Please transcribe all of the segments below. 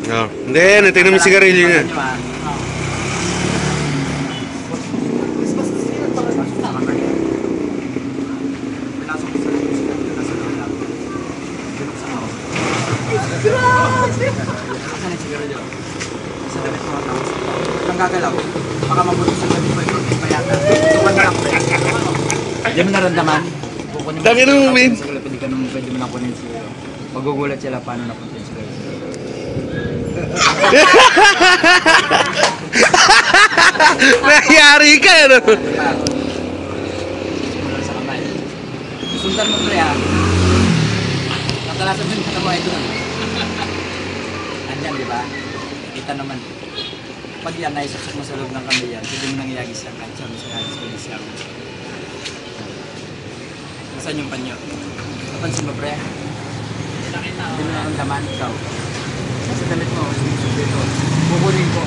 Oh. Hindi, natingnan mo yung sigarilyo niya. Ang gagalaw, baka mabuti sa gabi mo ito, payata. Tuwan na ako. Hindi mo naramdaman? Dami na mo, Min. Pwede ka naman pwede mo na kunin sila. Magugulat sila paano napunta sila. Nangyari ka, ano? Sa kamay. Sundan mo, pre, ha? Katalasan din kita mo ito. Andyan, di ba? Kita naman. Pag yan, naisasok mo sa loob ng kamay yan, pwede mo nang iagis lang kahit sabi sa kahit sa iagis lang. Nasaan yung panyo? Napansin mo, pre? Hindi mo naramdaman ikaw. Nasa damit mo, sumusubli ito. Kukunin ko.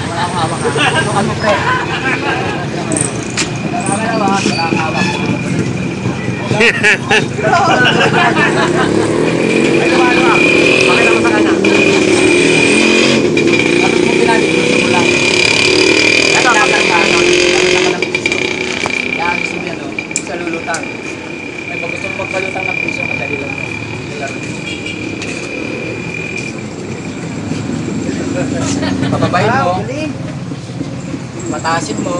Wala akong hawak, ha? Tukan mo, pre. Wala akong hawak. Ay, ano ha? Pakita mo sa kanya. Tapos mo pinagin, gusto mo lang. Ito, kapag ka, kaya gusto mo yan, no? Sa lulutang. Ay, pag gusto mo magpalutang ng puso, madali lang mo. Pababayin mo. Mataasin mo.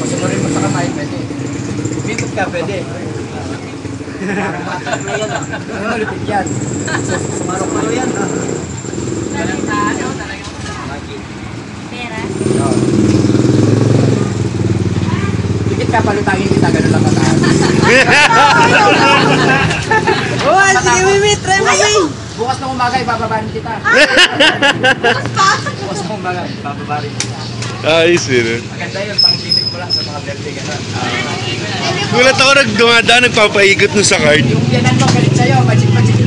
Pasunurin mo sa kamay, pwede. Bikot ka, pwede. Ano malupit yan? Sumarok-maro yan. Pera? Oo. Dikit ka, palutangin kita, gano'n lang mataas. Oh, sige, Mimi, try mo, Mimi. Bukas ng umaga, ibababarin kita. Bukas pa? Bukas ng umaga, ibababarin kita. Ayos yun. Maganda yun, pang-gimmick mo lang sa mga birthday gano'n. Gulat ako nagdumadaan, nagpapaikot nun sa card. Yung biyanan mo, galit sa'yo, magic-magic